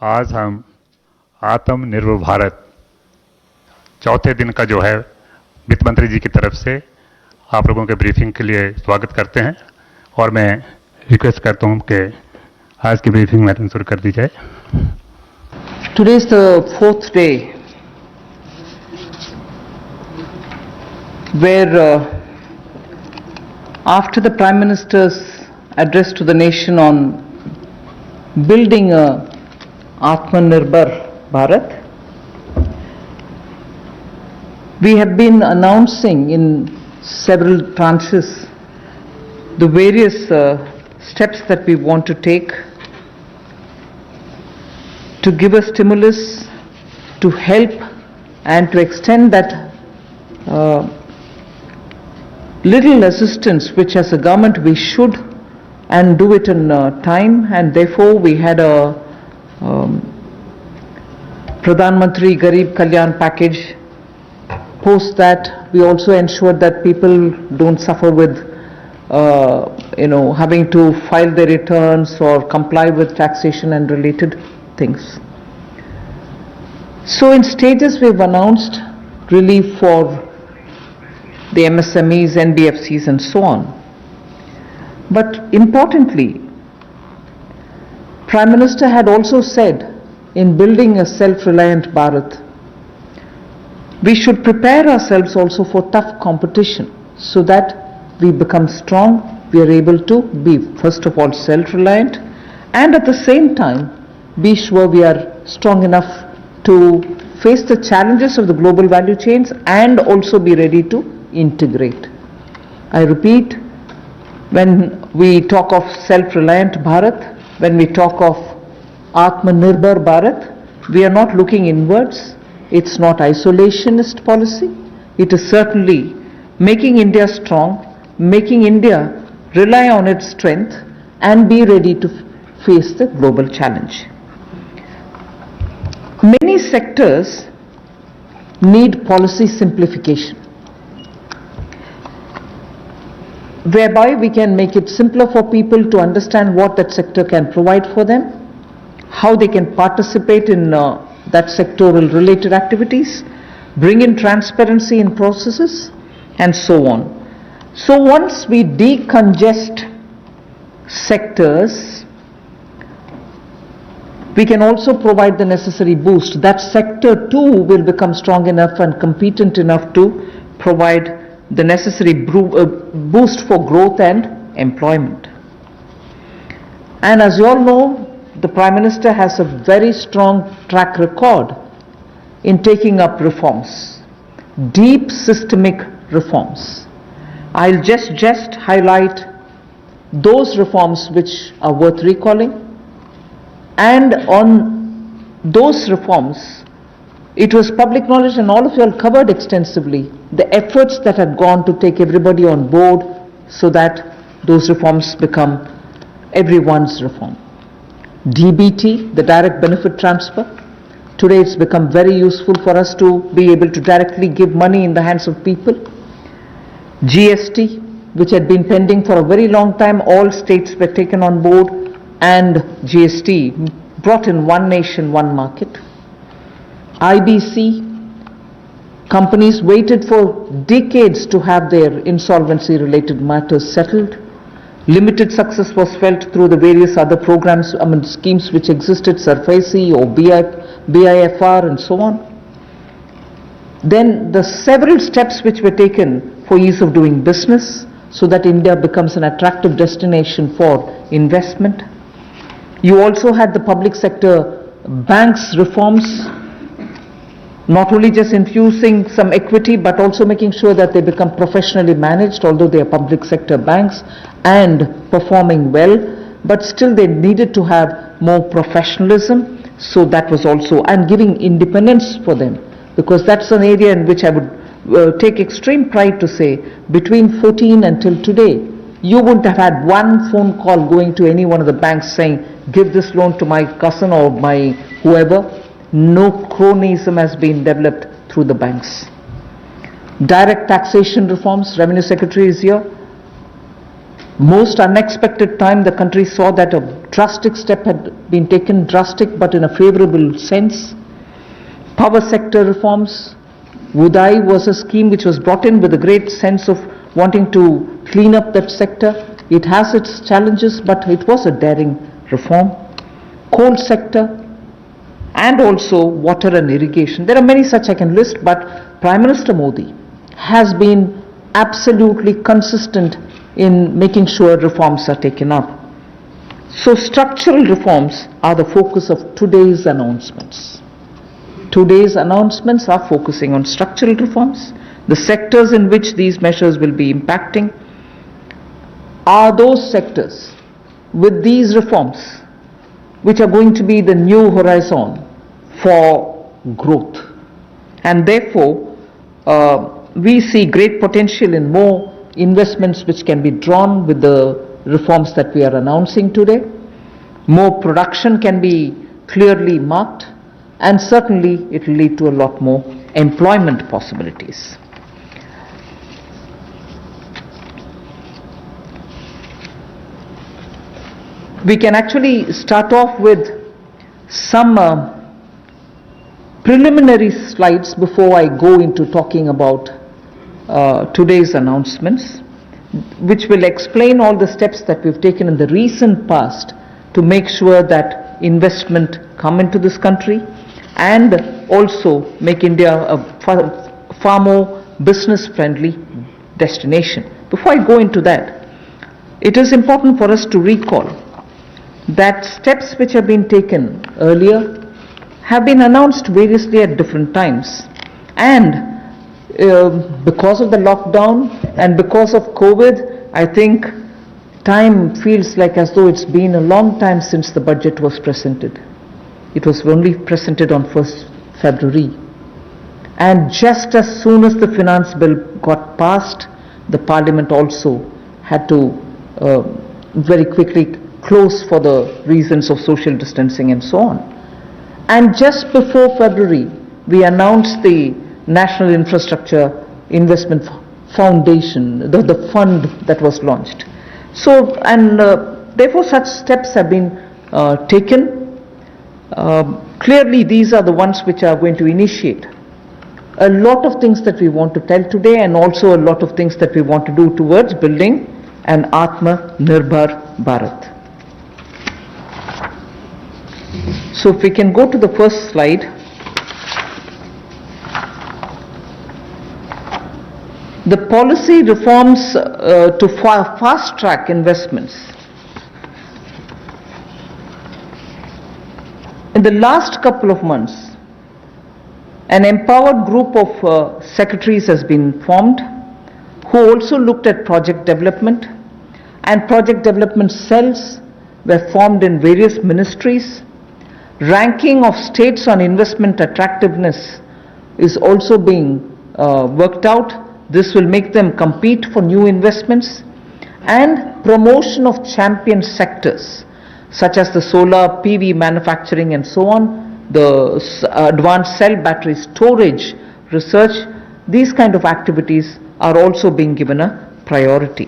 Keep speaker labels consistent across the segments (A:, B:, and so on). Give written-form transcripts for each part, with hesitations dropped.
A: आज हम आत्मनिर्भर भारत चौथे दिन का जो है वित्त मंत्री जी की तरफ से आप लोगों के ब्रीफिंग के लिए स्वागत करते हैं और मैं रिक्वेस्ट करता हूं कि आज की ब्रीफिंग मैडम शुरू कर दी जाए।
B: Today is the fourth day where after the Prime Minister's address to the nation on building a Atmanirbhar Bharat, we have been announcing in several tranches the various steps that we want to take to give a stimulus, to help and to extend that little assistance which as a government we should and do it in time, and therefore we had a Pradhan Mantri Garib Kalyan package. Post that we also ensured that people don't suffer with having to file their returns or comply with taxation and related things. So in stages we've announced relief for the MSMEs, NBFCs and so on. But importantly, Prime Minister had also said in building a self-reliant Bharat, we should prepare ourselves also for tough competition so that we become strong, we are able to be first of all self-reliant and at the same time be sure we are strong enough to face the challenges of the global value chains and also be ready to integrate. I repeat, when we talk of self-reliant Bharat, when we talk of Atmanirbhar Bharat, we are not looking inwards. It's not isolationist policy. It is certainly making India strong, making India rely on its strength and be ready to face the global challenge. Many sectors need policy simplification, whereby we can make it simpler for people to understand what that sector can provide for them, how they can participate in that sectoral related activities, bring in transparency in processes and so on. So once we decongest sectors, we can also provide the necessary boost. That sector too will become strong enough and competent enough to provide the necessary boost for growth and employment. And as you all know, the Prime Minister has a very strong track record in taking up reforms, deep systemic reforms. I'll just highlight those reforms which are worth recalling. And on those reforms, it was public knowledge and all of you all covered extensively the efforts that had gone to take everybody on board so that those reforms become everyone's reform. DBT, the direct benefit transfer. Today it's become very useful for us to be able to directly give money in the hands of people. GST, which had been pending for a very long time, all states were taken on board and GST brought in one nation, one market. IBC, companies waited for decades to have their insolvency related matters settled. Limited success was felt through the various other programs, schemes which existed, SARFAESI or BIFR and so on. Then the several steps which were taken for ease of doing business so that India becomes an attractive destination for investment. You also had the public sector banks reforms, not only just infusing some equity but also making sure that they become professionally managed, although they are public sector banks and performing well, but still they needed to have more professionalism, so that was also, and giving independence for them, because that's an area in which I would take extreme pride to say between 14 until today you wouldn't have had one phone call going to any one of the banks saying give this loan to my cousin or my whoever. No cronyism has been developed through the banks. Direct taxation reforms, Revenue Secretary is here. Most unexpected time the country saw that a drastic step had been taken, drastic but in a favorable sense. Power sector reforms. Udai was a scheme which was brought in with a great sense of wanting to clean up that sector. It has its challenges, but it was a daring reform. Coal sector and also water and irrigation. There are many such I can list, but Prime Minister Modi has been absolutely consistent in making sure reforms are taken up. So structural reforms are the focus of today's announcements. Today's announcements are focusing on structural reforms. The sectors in which these measures will be impacting are those sectors with these reforms which are going to be the new horizon for growth. And therefore, we see great potential in more investments which can be drawn with the reforms that we are announcing today. More production can be clearly marked, and certainly it will lead to a lot more employment possibilities. We can actually start off with some preliminary slides before I go into talking about today's announcements, which will explain all the steps that we've taken in the recent past to make sure that investment come into this country and also make India a far more business-friendly destination. Before I go into that, it is important for us to recall that steps which have been taken earlier have been announced variously at different times, and because of the lockdown and because of COVID, I think time feels like as though it's been a long time since the budget was presented. It was only presented on 1st February. And just as soon as the finance bill got passed, the Parliament also had to very quickly close for the reasons of social distancing and so on. And just before February, we announced the National Infrastructure Investment Foundation, the fund that was launched. So, and therefore such steps have been taken. Clearly these are the ones which are going to initiate a lot of things that we want to tell today, and also a lot of things that we want to do towards building an Atmanirbhar Bharat. So if we can go to the first slide. The policy reforms to fast-track investments. In the last couple of months, an empowered group of secretaries has been formed who also looked at project development, and project development cells were formed in various ministries. Ranking of states on investment attractiveness is also being worked out. This will make them compete for new investments, and promotion of champion sectors such as the solar PV manufacturing and so on, the advanced cell battery storage research. These kind of activities are also being given a priority.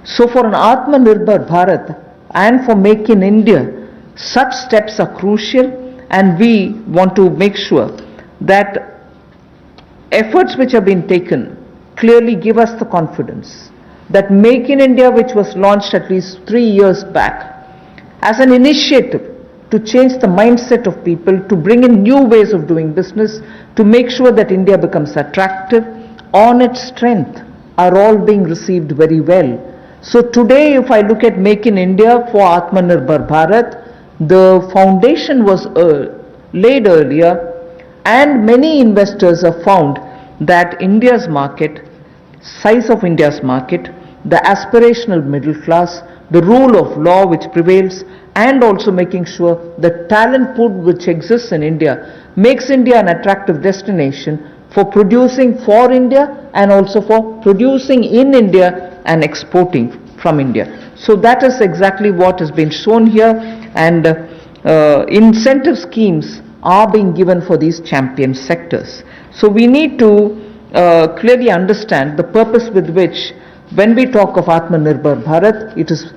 B: So for an Atmanirbhar Bharat and for Make in India, such steps are crucial, and we want to make sure that efforts which have been taken clearly give us the confidence that Make in India, which was launched at least 3 years back as an initiative to change the mindset of people, to bring in new ways of doing business, to make sure that India becomes attractive on its strength, are all being received very well. So today, if I look at Make in India for Atmanirbhar Bharat, the foundation was laid earlier, and many investors have found that India's market, size of India's market, the aspirational middle class, the rule of law which prevails, and also making sure the talent pool which exists in India makes India an attractive destination for producing for India and also for producing in India and exporting from India. So that is exactly what has been shown here, and incentive schemes are being given for these champion sectors. So we need to clearly understand the purpose with which, when we talk of Atmanirbhar Bharat, it is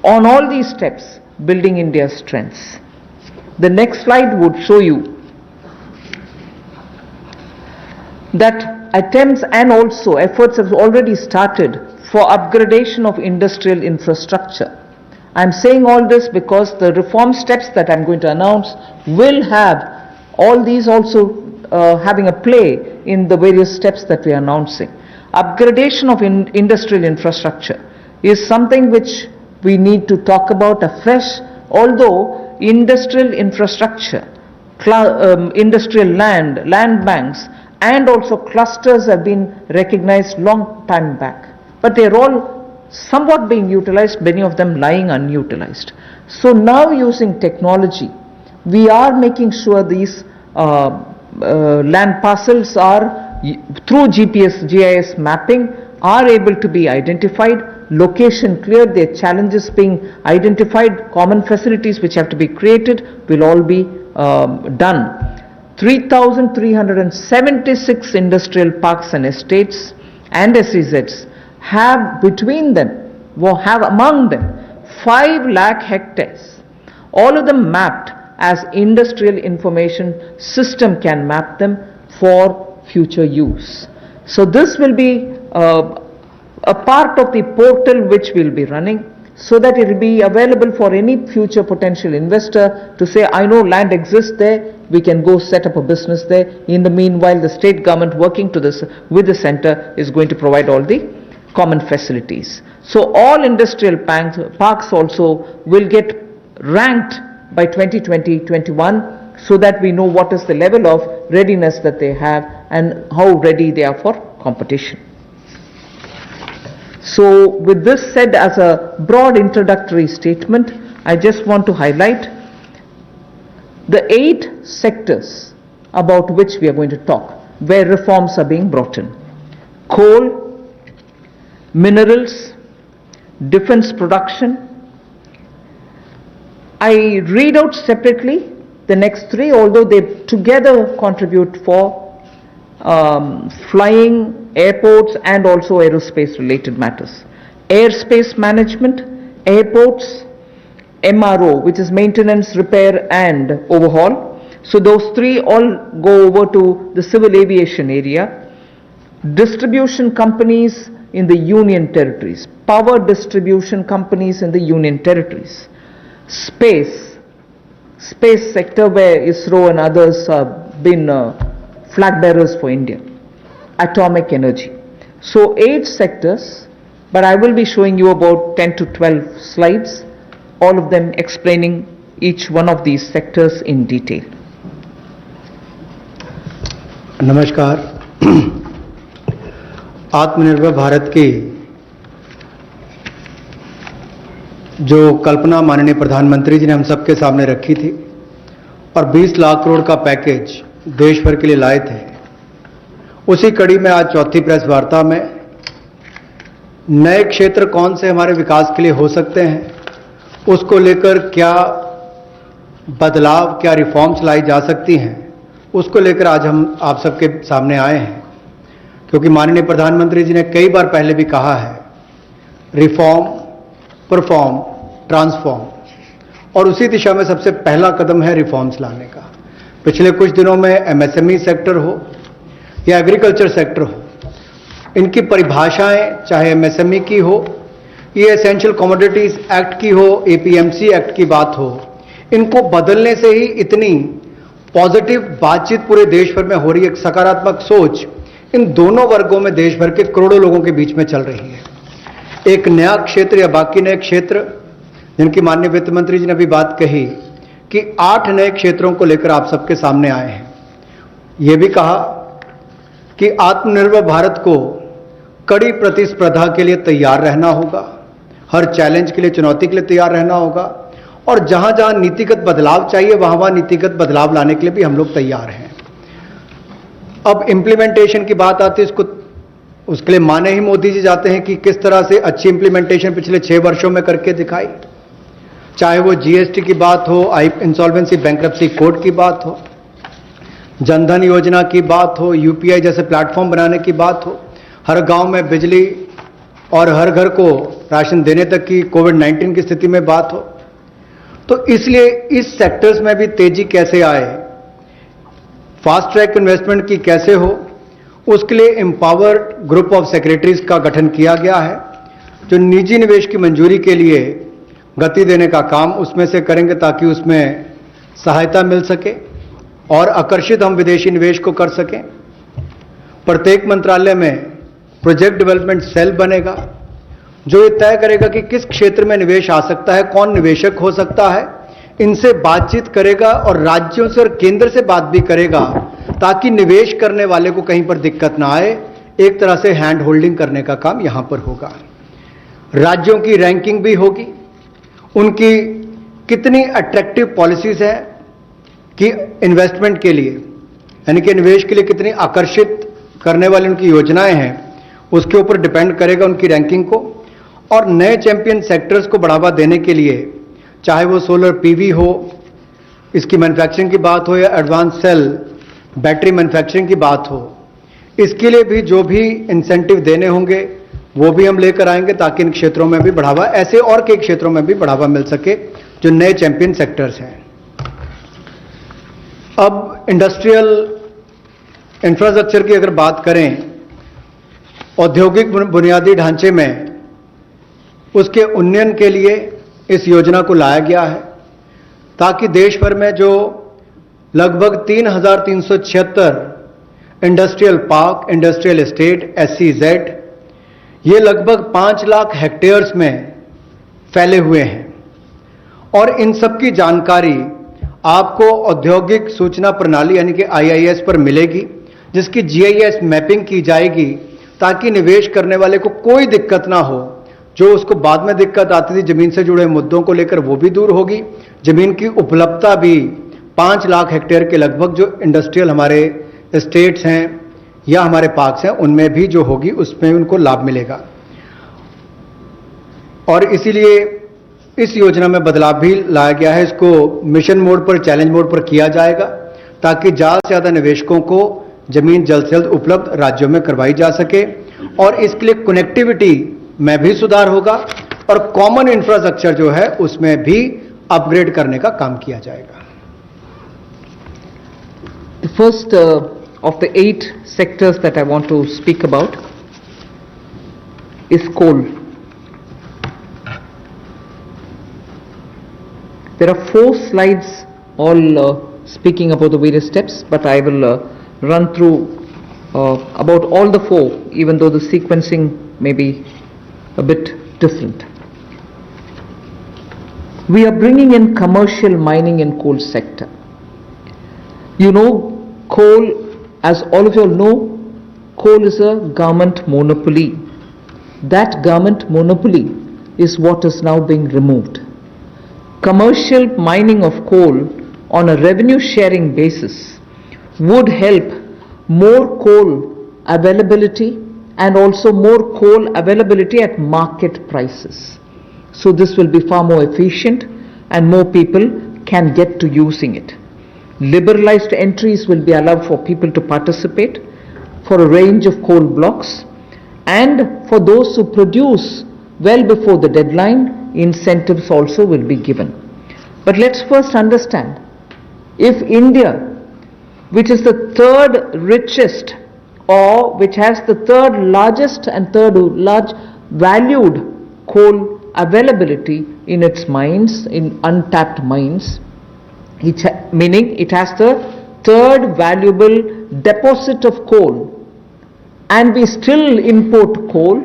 B: on all these steps, building India's strengths. The next slide would show you that attempts and also efforts have already started for upgradation of industrial infrastructure. I'm saying all this because the reform steps that I'm going to announce will have all these also having a play in the various steps that we are announcing. Upgradation of industrial infrastructure is something which we need to talk about afresh, although industrial infrastructure, industrial land banks, and also clusters have been recognized long time back. But they're all somewhat being utilized, many of them lying unutilized. So now using technology, we are making sure these land parcels are, through GPS, GIS mapping, are able to be identified, location cleared, their challenges being identified, common facilities which have to be created will all be done. 3,376 industrial parks and estates and SEZs have between them, have among them 5 lakh hectares, all of them mapped as industrial information system can map them for future use. So this will be a part of the portal which will be running, so that it will be available for any future potential investor to say, I know land exists there, we can go set up a business there. In the meanwhile, the state government working with the center is going to provide all the common facilities. So all industrial parks also will get ranked by 2020-21, so that we know what is the level of readiness that they have and how ready they are for competition. So with this said as a broad introductory statement, I just want to highlight the 8 sectors about which we are going to talk, where reforms are being brought in: coal, minerals, defense production. I read out separately the next 3, although they together contribute for flying, airports, and also aerospace related matters. Airspace management, airports, MRO, which is maintenance, repair and overhaul. So those 3 all go over to the civil aviation area. Distribution companies in the union territories, power distribution companies in the union territories. Space sector, where ISRO and others have been flag bearers for India. Atomic energy. So 8 sectors, but I will be showing you about 10 to 12 slides, all of them explaining each one of these sectors in detail.
C: नमस्कार। आत्मनिर्भर भारत की जो कल्पना माननीय प्रधानमंत्री जी ने हम सबके सामने रखी थी और 20 लाख करोड़ का पैकेज देश भर के लिए लाए थे, उसी कड़ी में आज चौथी प्रेस वार्ता में नए क्षेत्र कौन से हमारे विकास के लिए हो सकते हैं, उसको लेकर क्या बदलाव, क्या रिफॉर्म्स लाई जा सकती हैं, उसको लेकर आज हम आप सबके सामने आए हैं। क्योंकि माननीय प्रधानमंत्री जी ने कई बार पहले भी कहा है, रिफॉर्म, परफॉर्म, ट्रांसफॉर्म, और उसी दिशा में सबसे पहला कदम है रिफॉर्म्स लाने का। पिछले कुछ दिनों में एमएसएमई सेक्टर हो या एग्रीकल्चर सेक्टर हो, इनकी परिभाषाएं चाहे एमएसएमई की हो, ये एसेंशियल कमोडिटीज एक्ट की हो, एपीएमसी एक्ट की बात हो, इनको बदलने से ही इतनी पॉजिटिव बातचीत पूरे देश भर में हो रही है। एक सकारात्मक सोच इन दोनों वर्गों में देश भर के करोड़ों लोगों के बीच में चल रही है। एक नया क्षेत्र या बाकी नए क्षेत्र, जिनकी माननीय वित्त मंत्री जी ने भी बात कही कि 8 नए क्षेत्रों को लेकर आप सबके सामने आए हैं। यह भी कहा कि आत्मनिर्भर भारत को कड़ी प्रतिस्पर्धा के लिए तैयार रहना होगा, हर चैलेंज के लिए, चुनौती के लिए तैयार रहना होगा, और जहां जहां नीतिगत बदलाव चाहिए वहां वहां नीतिगत बदलाव लाने के लिए भी हम लोग तैयार हैं। अब इंप्लीमेंटेशन की बात आती है, उसके लिए माने ही मोदी जी जाते हैं कि किस तरह से अच्छी इंप्लीमेंटेशन पिछले 6 वर्षों में करके दिखाई, चाहे वो जीएसटी की बात हो, इंसॉल्वेंसी बैंक्रप्सी कोड की बात हो, जनधन योजना की बात हो, यूपीआई जैसे प्लेटफॉर्म बनाने की बात हो, हर गांव में बिजली और हर घर को राशन देने तक की कोविड-19 की स्थिति में बात हो, तो इसलिए इस सेक्टर्स में भी तेजी कैसे आए, फास्ट ट्रैक इन्वेस्टमेंट की कैसे हो, उसके लिए एम्पावर्ड ग्रुप ऑफ सेक्रेटरीज का गठन किया गया है, जो निजी निवेश की मंजूरी के लिए गति देने का काम उसमें से करेंगे ताकि उसमें सहायता मिल सके और आकर्षित हम विदेशी निवेश को कर सकें। प्रत्येक मंत्रालय में प्रोजेक्ट डेवलपमेंट सेल बनेगा जो ये तय करेगा कि किस क्षेत्र में निवेश आ सकता है, कौन निवेशक हो सकता है, इनसे बातचीत करेगा और राज्यों से और केंद्र से बात भी करेगा ताकि निवेश करने वाले को कहीं पर दिक्कत ना आए। एक तरह से हैंड होल्डिंग करने का काम यहां पर होगा। राज्यों की रैंकिंग भी होगी, उनकी कितनी अट्रैक्टिव पॉलिसीज हैं कि इन्वेस्टमेंट के लिए, यानी कि निवेश के लिए कितनी आकर्षित करने वाली उनकी योजनाएं हैं, उसके ऊपर डिपेंड करेगा उनकी रैंकिंग को। और नए चैंपियन सेक्टर्स को बढ़ावा देने के लिए, चाहे वो सोलर पीवी हो, इसकी मैन्युफैक्चरिंग की बात हो, या एडवांस सेल बैटरी मैन्युफैक्चरिंग की बात हो, इसके लिए भी जो भी इंसेंटिव देने होंगे वो भी हम लेकर आएंगे ताकि इन क्षेत्रों में भी बढ़ावा, ऐसे और कई क्षेत्रों में भी बढ़ावा मिल सके जो नए चैंपियन सेक्टर्स हैं। अब इंडस्ट्रियल इंफ्रास्ट्रक्चर की अगर बात करें, औद्योगिक बुनियादी ढांचे में उसके उन्नयन के लिए इस योजना को लाया गया है ताकि देश भर में जो लगभग 3,376 industrial park, industrial estate, SEZ, ये लगभग 5 लाख हेक्टेयर्स में फैले हुए हैं और इन सब की जानकारी आपको औद्योगिक सूचना प्रणाली यानी कि IIS पर मिलेगी, जिसकी GIS मैपिंग की जाएगी ताकि निवेश करने वाले को कोई दिक्कत ना हो। जो उसको बाद में दिक्कत आती थी जमीन से जुड़े मुद्दों को लेकर, वो भी दूर होगी। जमीन की उपलब्धता भी 5 लाख हेक्टेयर के लगभग जो इंडस्ट्रियल हमारे स्टेट्स हैं या हमारे पार्क्स हैं उनमें भी जो होगी उसमें उनको लाभ मिलेगा। और इसीलिए इस योजना में बदलाव भी लाया गया है। इसको मिशन मोड पर, चैलेंज मोड पर किया जाएगा ताकि ज्यादा से ज्यादा निवेशकों को जमीन जल्द से जल्द उपलब्ध राज्यों में करवाई जा सके और इसके लिए कनेक्टिविटी में भी सुधार होगा और कॉमन इंफ्रास्ट्रक्चर जो है उसमें भी अपग्रेड करने का काम किया जाएगा।
B: The first of the 8 sectors that I want to speak about is coal. There are 4 slides all speaking about the various steps, but I will run through about all the 4, even though the sequencing may be a bit different. We are bringing in commercial mining in coal sector. You know, coal, as all of you all know, coal is a government monopoly. That government monopoly is what is now being removed. Commercial mining of coal on a revenue sharing basis would help more coal availability and also more coal availability at market prices. So this will be far more efficient and more people can get to using it. Liberalized entries will be allowed for people to participate for a range of coal blocks, and for those who produce well before the deadline, incentives also will be given. But let's first understand, if India, which is the 3rd richest or which has the 3rd largest and 3rd large valued coal availability in its mines, in untapped mines, meaning it has the 3rd valuable deposit of coal, and we still import coal,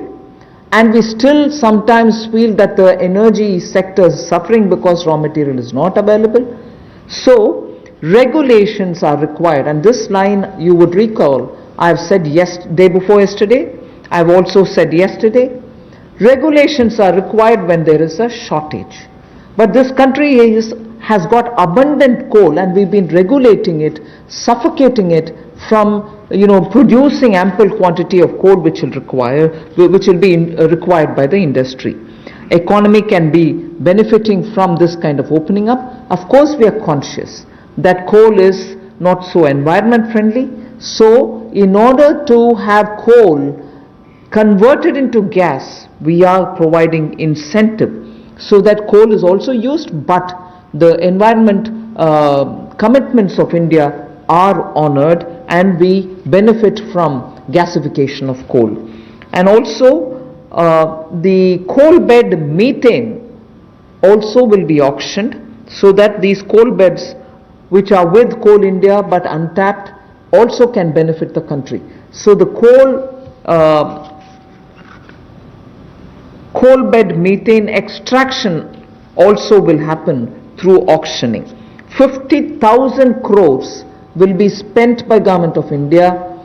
B: and we still sometimes feel that the energy sector is suffering because raw material is not available. So regulations are required, and this line you would recall I have said day before yesterday, I have also said yesterday, regulations are required when there is a shortage. But this country has got abundant coal and we've been regulating it, suffocating it from producing ample quantity of coal which will be required by the industry. Economy can be benefiting from this kind of opening up. Of course we are conscious that coal is not so environment friendly. So in order to have coal converted into gas, we are providing incentive so that coal is also used, but the environment commitments of India are honored and we benefit from gasification of coal. And also the coal bed methane also will be auctioned, so that these coal beds which are with Coal India but untapped also can benefit the country. So the coal bed methane extraction also will happen through auctioning. 50,000 crores will be spent by Government of India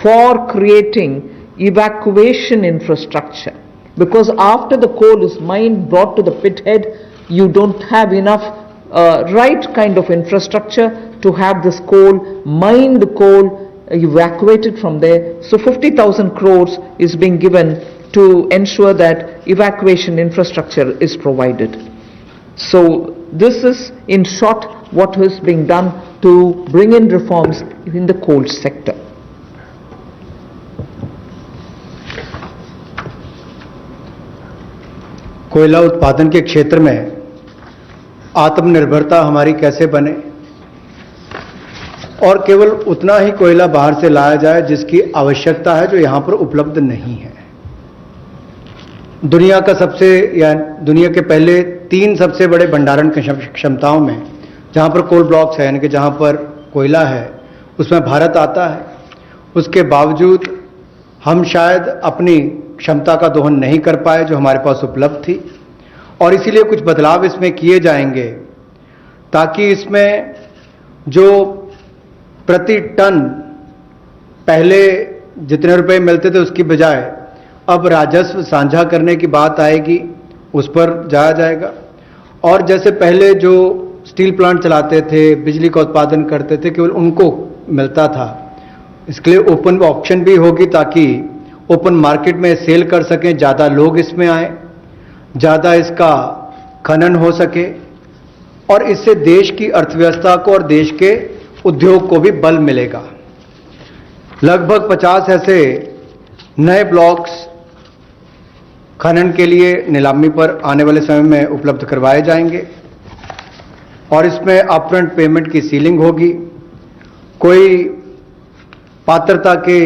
B: for creating evacuation infrastructure, because after the coal is mined, brought to the pit head, you don't have enough right kind of infrastructure to have this coal, mined coal, evacuated from there. So 50,000 crores is being given to ensure that evacuation infrastructure is provided. So this is in short what is being done to bring in reforms in the coal sector.
C: कोयला उत्पादन के क्षेत्र में आत्मनिर्भरता हमारी कैसे बने और केवल उतना ही कोयला बाहर से लाया जाए जिसकी आवश्यकता है, जो यहां पर उपलब्ध नहीं है। दुनिया के पहले 3 सबसे बड़े भंडारण क्षमताओं में जहां पर कोल ब्लॉक्स है, यानी कि जहां पर कोयला है, उसमें भारत आता है। उसके बावजूद हम शायद अपनी क्षमता का दोहन नहीं कर पाए जो हमारे पास उपलब्ध थी, और इसीलिए कुछ बदलाव इसमें किए जाएंगे ताकि इसमें जो प्रति टन पहले जितने रुपए मिलते थे उसकी बजाय अब राजस्व साझा करने की बात आएगी, उस पर जाया जाएगा। और जैसे पहले जो स्टील प्लांट चलाते थे, बिजली का उत्पादन करते थे, केवल उनको मिलता था, इसके लिए ओपन ऑक्शन भी होगी ताकि ओपन मार्केट में सेल कर सकें, ज़्यादा लोग इसमें आए, ज़्यादा इसका खनन हो सके, और इससे देश की अर्थव्यवस्था को और देश के उद्योग को भी बल मिलेगा। लगभग 50 ऐसे नए ब्लॉक्स खनन के लिए नीलामी पर आने वाले समय में उपलब्ध करवाए जाएंगे, और इसमें अपफ्रंट पेमेंट की सीलिंग होगी। कोई पात्रता के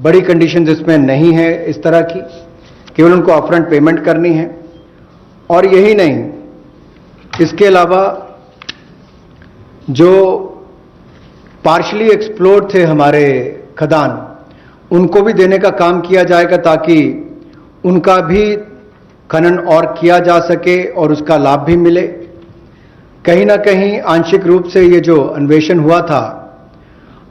C: बड़ी कंडीशंस इसमें नहीं है इस तरह की, केवल उनको अपफ्रंट पेमेंट करनी है। और यही नहीं, इसके अलावा जो पार्शली एक्सप्लोर्ड थे हमारे खदान, उनको भी देने का काम किया जाएगा ताकि उनका भी खनन और किया जा सके और उसका लाभ भी मिले। कहीं ना कहीं आंशिक रूप से ये जो अन्वेषण हुआ था,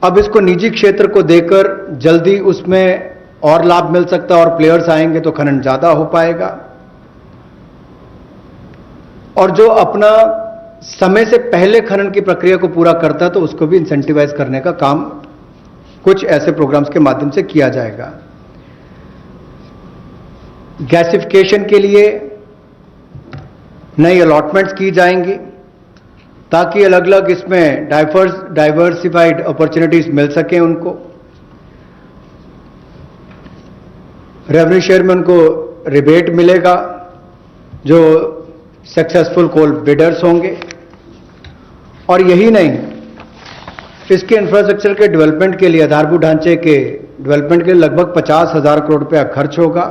C: अब इसको निजी क्षेत्र को देकर जल्दी उसमें और लाभ मिल सकता है, और प्लेयर्स आएंगे तो खनन ज्यादा हो पाएगा। और जो अपना समय से पहले खनन की प्रक्रिया को पूरा करता है तो उसको भी इंसेंटिवाइज करने का काम कुछ ऐसे प्रोग्राम्स के माध्यम से किया जाएगा। गैसिफिकेशन के लिए नई अलॉटमेंट्स की जाएंगी ताकि अलग अलग इसमें डाइवर्सिफाइड अपॉर्चुनिटीज मिल सकें उनको। रेवेन्यू शेयर में उनको रिबेट मिलेगा जो सक्सेसफुल कोल बिडर्स होंगे। और यही नहीं, इसके इंफ्रास्ट्रक्चर के डेवलपमेंट के लिए, आधारभूत ढांचे के डेवलपमेंट के लिए लगभग 50,000 करोड़ रुपया खर्च होगा।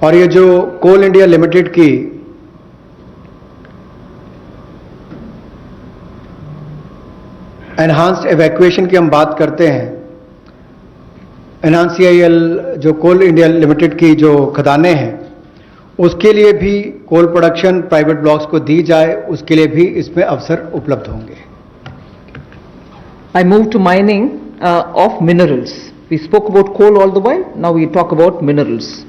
C: और ये जो कोल इंडिया लिमिटेड की एनहांस्ड एवैक्यूएशन की हम बात करते हैं, एनहांस-CIL जो कोल इंडिया लिमिटेड की जो खदानें हैं, उसके लिए भी कोल प्रोडक्शन प्राइवेट ब्लॉक्स को दी जाए, उसके लिए भी इसमें अवसर उपलब्ध होंगे।
B: I move to mining of minerals. We spoke about coal all the while, now we talk about minerals.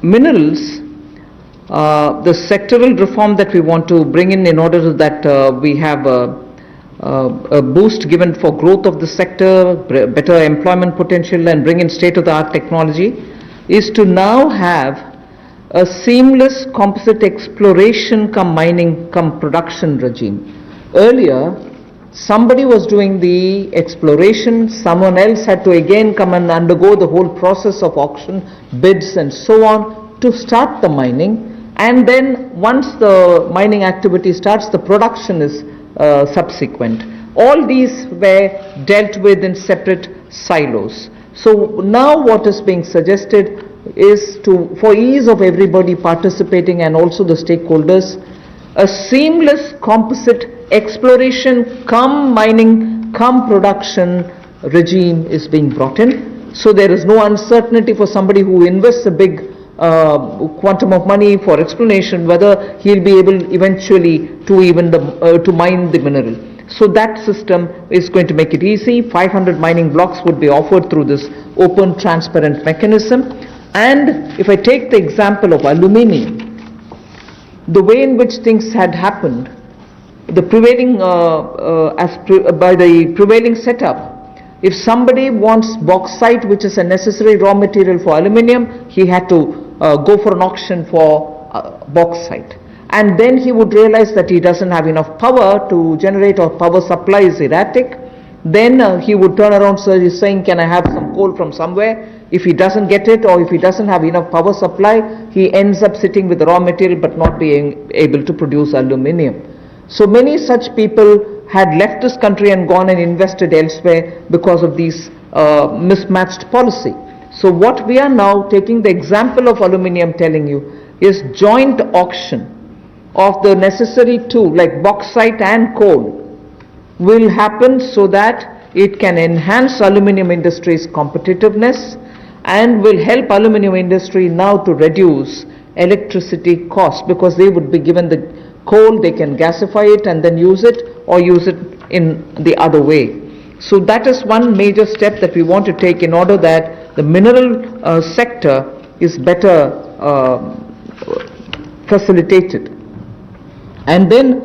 B: Minerals, the sectoral reform that we want to bring in order that we have a boost given for growth of the sector, better employment potential, and bring in state-of-the-art technology, is to now have a seamless composite exploration cum mining cum production regime. Earlier, Somebody was doing the exploration, someone else had to again come and undergo the whole process of auction, bids and so on to start the mining. And then once the mining activity starts, the production is subsequent. All these were dealt with in separate silos. So now what is being suggested is for ease of everybody participating and also the stakeholders, a seamless composite exploration cum mining cum production regime is being brought in. So there is no uncertainty for somebody who invests a big quantum of money for exploration whether he'll be able eventually to even to mine the mineral. So that system is going to make it easy. 500 mining blocks would be offered through this open transparent mechanism. And if I take the example of aluminium, the way in which things had happened, the prevailing by the prevailing setup, if somebody wants bauxite, which is a necessary raw material for aluminium, he had to go for an auction for bauxite. And then he would realize that he doesn't have enough power to generate, or power supply is erratic. Then he would turn around saying, can I have some coal from somewhere? If he doesn't get it, or if he doesn't have enough power supply, he ends up sitting with the raw material but not being able to produce aluminium. So many such people had left this country and gone and invested elsewhere because of these mismatched policy. So what we are now taking the example of aluminium telling you is joint auction of the necessary two like bauxite and coal will happen so that it can enhance aluminium industry's competitiveness and will help aluminium industry now to reduce electricity costs, because they would be given the coal, they can gasify it and then use it, or use it in the other way. So that is one major step that we want to take in order that the mineral sector is better facilitated. And then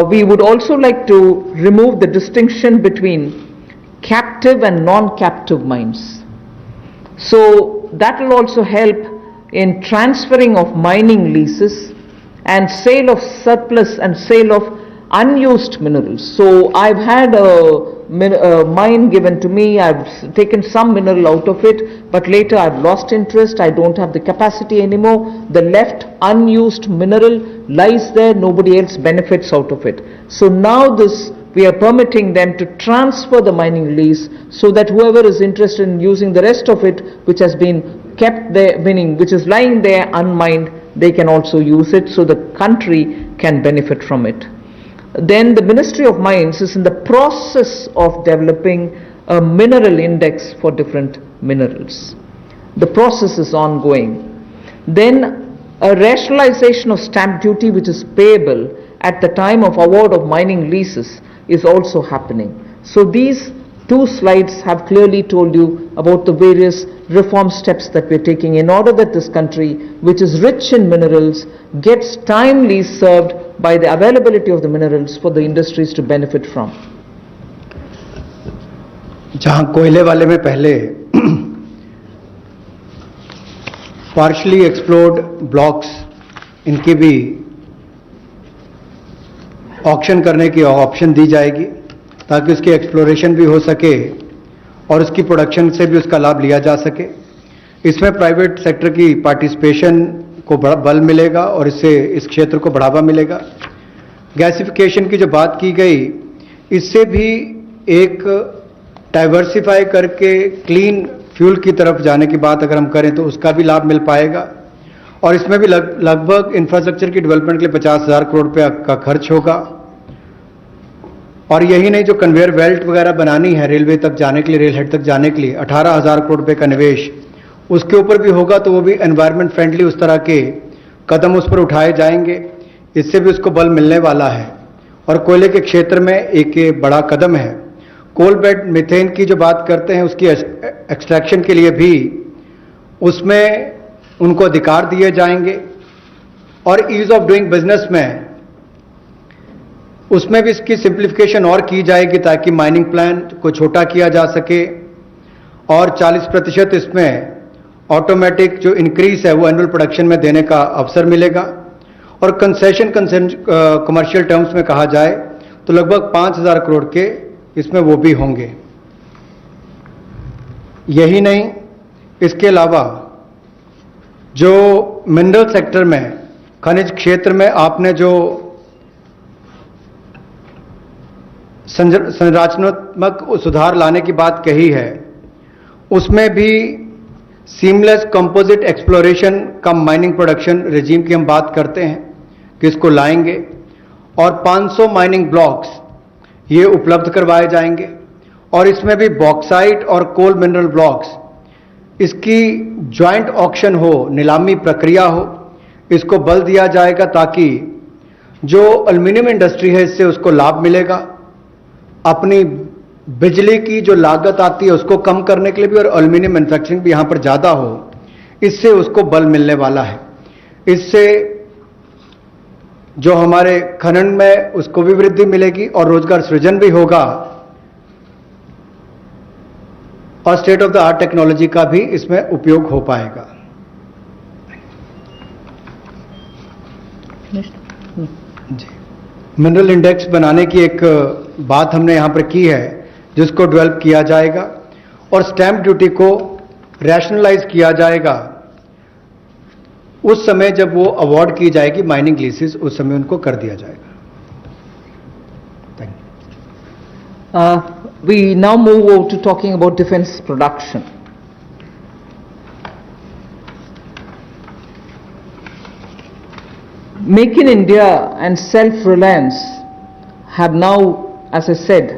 B: we would also like to remove the distinction between captive and non-captive mines. So that will also help in transferring of mining leases and sale of surplus and sale of unused minerals. So I've had a mine given to me, I've taken some mineral out of it, but later I've lost interest, I don't have the capacity anymore. The left unused mineral lies there, nobody else benefits out of it. So now we are permitting them to transfer the mining lease so that whoever is interested in using the rest of it, which has been kept there, meaning which is lying there unmined, they can also use it, so the country can benefit from it. Then the Ministry of Mines is in the process of developing a mineral index for different minerals. The process is ongoing. Then a rationalization of stamp duty, which is payable at the time of award of mining leases, is also happening. So these two slides have clearly told you about the various reform steps that we're taking in order that this country, which is rich in minerals, gets timely served by the availability of the minerals for the industries to benefit from.
C: जहां कोयले वाले में पहले partially explored blocks इनकी भी auction करने की option दी जाएगी ताकि उसकी एक्सप्लोरेशन भी हो सके और उसकी प्रोडक्शन से भी उसका लाभ लिया जा सके। इसमें प्राइवेट सेक्टर की पार्टिसिपेशन को बल मिलेगा और इससे इस क्षेत्र को बढ़ावा मिलेगा। गैसिफिकेशन की जो बात की गई, इससे भी एक डाइवर्सिफाई करके क्लीन फ्यूल की तरफ जाने की बात अगर हम करें तो उसका भी लाभ मिल पाएगा। और इसमें भी लगभग इंफ्रास्ट्रक्चर की डेवलपमेंट के लिए 50,000 करोड़ रुपया का खर्च होगा। और यही नहीं, जो कन्वेयर बेल्ट वगैरह बनानी है रेलवे तक जाने के लिए, रेल हेड तक जाने के लिए 18,000 करोड़ रुपए का निवेश उसके ऊपर भी होगा, तो वो भी एनवायरनमेंट फ्रेंडली उस तरह के कदम उस पर उठाए जाएंगे, इससे भी उसको बल मिलने वाला है। और कोयले के क्षेत्र में एक बड़ा कदम है। कोल बेड मीथेन की जो बात करते हैं उसकी एक्सट्रैक्शन के लिए भी उसमें उनको अधिकार दिए जाएंगे। और ईज ऑफ डूइंग बिजनेस में उसमें भी इसकी सिंप्लीफिकेशन और की जाएगी ताकि माइनिंग प्लान को छोटा किया जा सके और 40% इसमें ऑटोमेटिक जो इंक्रीज है वो एनुअल प्रोडक्शन में देने का अवसर मिलेगा। और कंसेशन कमर्शियल टर्म्स में कहा जाए तो लगभग 5,000 करोड़ के इसमें वो भी होंगे। यही नहीं, इसके अलावा जो मिनरल सेक्टर में, खनिज क्षेत्र में आपने जो संरचनात्मक सुधार लाने की बात कही है, उसमें भी सीमलेस कंपोजिट एक्सप्लोरेशन का माइनिंग प्रोडक्शन रेजीम की हम बात करते हैं कि इसको लाएंगे और 500 माइनिंग ब्लॉक्स ये उपलब्ध करवाए जाएंगे और इसमें भी बॉक्साइट और कोल मिनरल ब्लॉक्स, इसकी ज्वाइंट ऑक्शन हो, नीलामी प्रक्रिया हो, इसको बल दिया जाएगा ताकि जो एल्युमिनियम इंडस्ट्री है इससे उसको लाभ मिलेगा। अपनी बिजली की जो लागत आती है उसको कम करने के लिए भी और एल्युमिनियम मैन्युफैक्चरिंग भी यहां पर ज्यादा हो, इससे उसको बल मिलने वाला है। इससे जो हमारे खनन में उसको भी वृद्धि मिलेगी और रोजगार सृजन भी होगा और state of the art technology का भी इसमें उपयोग हो पाएगा। जी, मिनरल इंडेक्स बनाने की एक बात हमने यहां पर की है जिसको डेवलप किया जाएगा और स्टैंप ड्यूटी को रैशनलाइज किया जाएगा उस समय जब वो अवार्ड की जाएगी माइनिंग लीसेस, उस समय उनको कर दिया जाएगा। Thank you.
B: We now move over to talking about defense production. Make in India and self-reliance have now, as I said,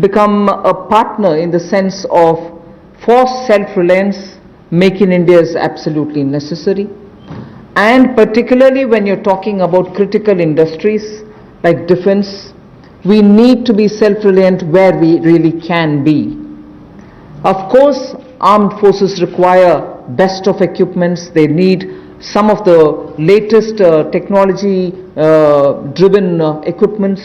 B: become a partner in the sense of for self-reliance, Make in India is absolutely necessary. And particularly when you're talking about critical industries like defense, we need to be self-reliant where we really can be. Of course, armed forces require best of equipments. They need some of the latest technology driven equipments.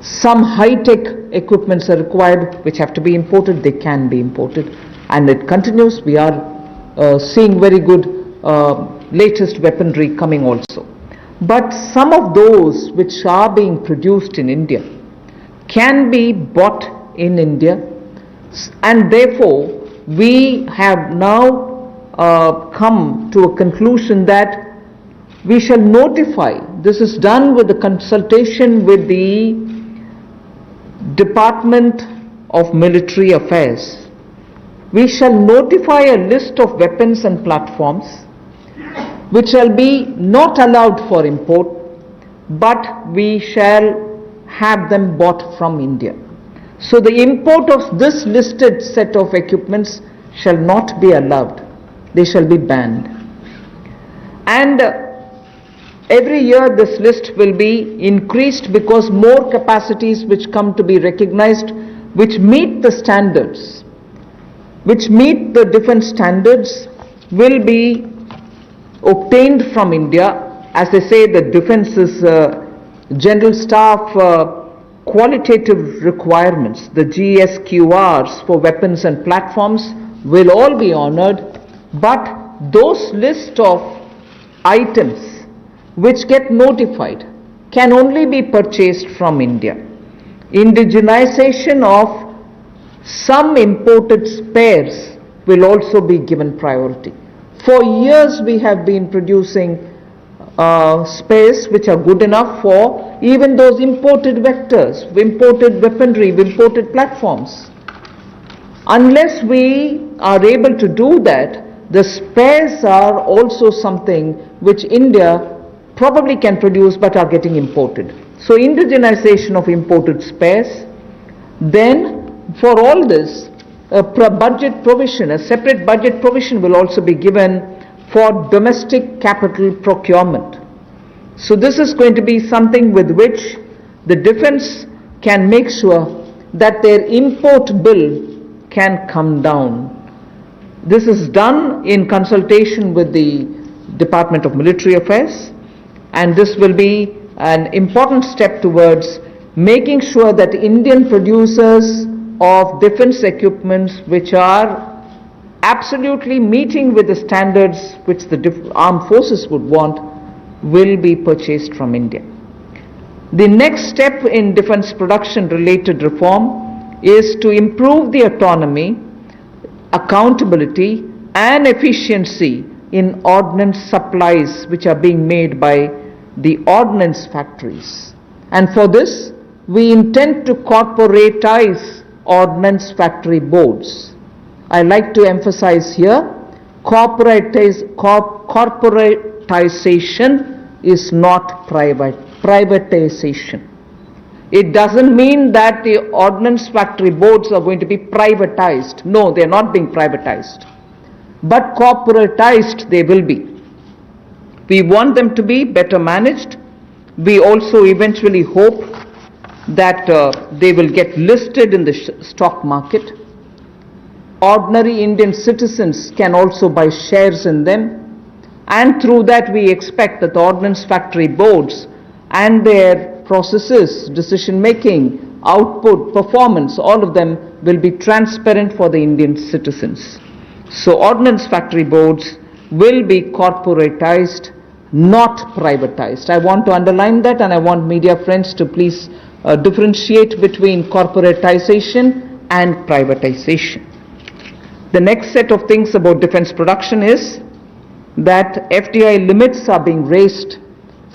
B: Some high-tech equipments are required which have to be imported. They can be imported, and it continues. We are seeing very good latest weaponry coming also. But some of those which are being produced in India can be bought in India, and therefore we have now come to a conclusion that we shall notify. This is done with the consultation with the Department of Military Affairs. We shall notify a list of weapons and platforms which shall be not allowed for import, but we shall have them bought from India. So the import of this listed set of equipments shall not be allowed. They shall be banned. And every year this list will be increased because more capacities which come to be recognized, which meet the standards, which meet the defense standards, will be obtained from India. As they say, the defense is general staff qualitative requirements, the GSQRs for weapons and platforms will all be honored, but those list of items which get notified can only be purchased from India. Indigenization of some imported spares will also be given priority. For years we have been producing spares which are good enough for even those imported vectors, imported weaponry, imported platforms. Unless we are able to do that, the spares are also something which India probably can produce but are getting imported. So indigenization of imported spares. Then for all this, a budget provision, a separate budget provision will also be given for domestic capital procurement. So this is going to be something with which the defense can make sure that their import bill can come down. This is done in consultation with the Department of Military Affairs, and this will be an important step towards making sure that Indian producers of defense equipments which are absolutely meeting with the standards which the armed forces would want will be purchased from India. The next step in defense production related reform is to improve the autonomy, accountability and efficiency in ordnance supplies which are being made by the ordnance factories. And for this, we intend to corporatize ordnance factory boards. I like to emphasize here, corporatization is not privatization. It doesn't mean that the ordnance factory boards are going to be privatized. No, they are not being privatized. But corporatized they will be. We want them to be better managed. We also eventually hope that they will get listed in the stock market. Ordinary Indian citizens can also buy shares in them, and through that we expect that the ordnance factory boards and their processes, decision making, output, performance, all of them will be transparent for the Indian citizens. So ordnance factory boards will be corporatized, not privatized. I want to underline that, and I want media friends to please differentiate between corporatization and privatization. The next set of things about defense production is that FDI limits are being raised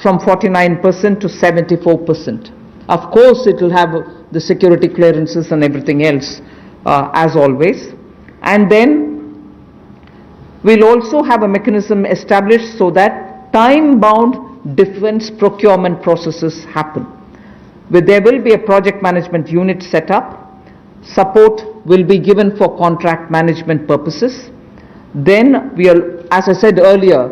B: from 49% to 74%. Of course, it will have the security clearances and everything else as always. And then we'll also have a mechanism established so that time-bound defense procurement processes happen. There will be a project management unit set up. Support will be given for contract management purposes. Then as I said earlier,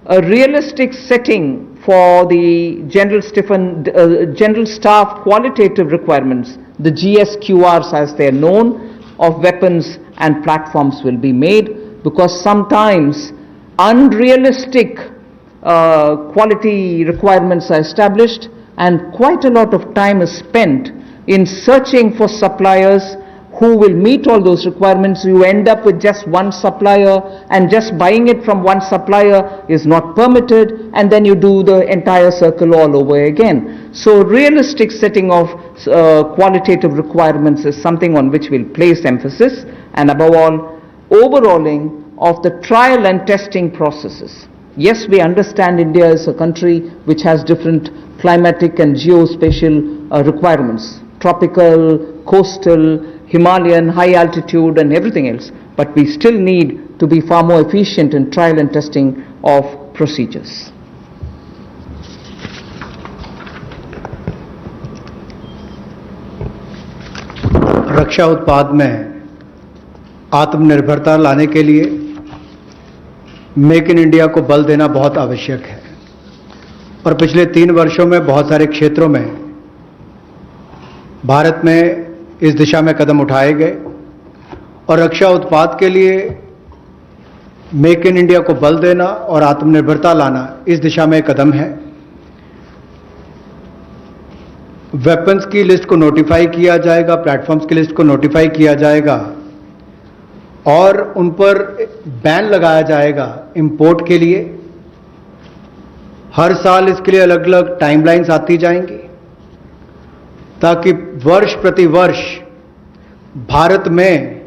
B: a realistic setting for the general staff qualitative requirements, the GSQRs as they are known, of weapons and platforms will be made, because sometimes unrealistic quality requirements are established and quite a lot of time is spent in searching for suppliers who will meet all those requirements. You end up with just one supplier, and just buying it from one supplier is not permitted, and then you do the entire circle all over again. So realistic setting of qualitative requirements is something on which we'll place emphasis, and above all, overhauling of the trial and testing processes. Yes, we understand India is a country which has different climatic and geospatial requirements, tropical, coastal, Himalayan, high altitude and everything else, but we still need to be far more efficient in trial and testing of procedures.
C: रक्षा उत्पाद में आत्मनिर्भरता लाने के लिए make in India को बल देना बहुत आवश्यक है, और पिछले 3 वर्षों में बहुत सारे क्षेत्रों में भारत में इस दिशा में कदम उठाए गए, और रक्षा उत्पाद के लिए मेक इन इंडिया को बल देना और आत्मनिर्भरता लाना इस दिशा में कदम है। वेपन्स की लिस्ट को नोटिफाई किया जाएगा, प्लेटफॉर्म्स की लिस्ट को नोटिफाई किया जाएगा, और उन पर बैन लगाया जाएगा इंपोर्ट के लिए। हर साल इसके लिए अलग अलग टाइमलाइंस आती जाएंगी, ताकि वर्ष प्रति वर्ष भारत में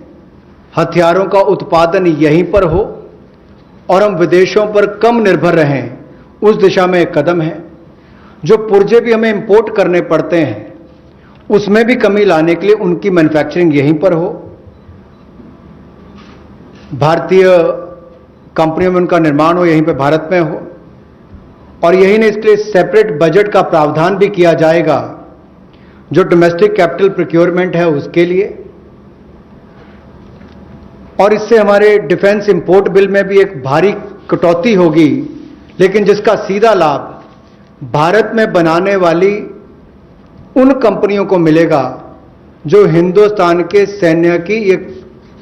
C: हथियारों का उत्पादन यहीं पर हो और हम विदेशों पर कम निर्भर रहें, उस दिशा में एक कदम है। जो पुर्जे भी हमें इंपोर्ट करने पड़ते हैं, उसमें भी कमी लाने के लिए उनकी मैन्युफैक्चरिंग यहीं पर हो, भारतीय कंपनियों में उनका निर्माण हो, यहीं पे भारत में हो। और यही नहीं, इसके लिए सेपरेट बजट का प्रावधान भी किया जाएगा, जो डोमेस्टिक कैपिटल प्रोक्योरमेंट है उसके लिए। और इससे हमारे डिफेंस इंपोर्ट बिल में भी एक भारी कटौती होगी, लेकिन जिसका सीधा लाभ भारत में बनाने वाली उन कंपनियों को मिलेगा जो हिंदुस्तान के सैन्य की एक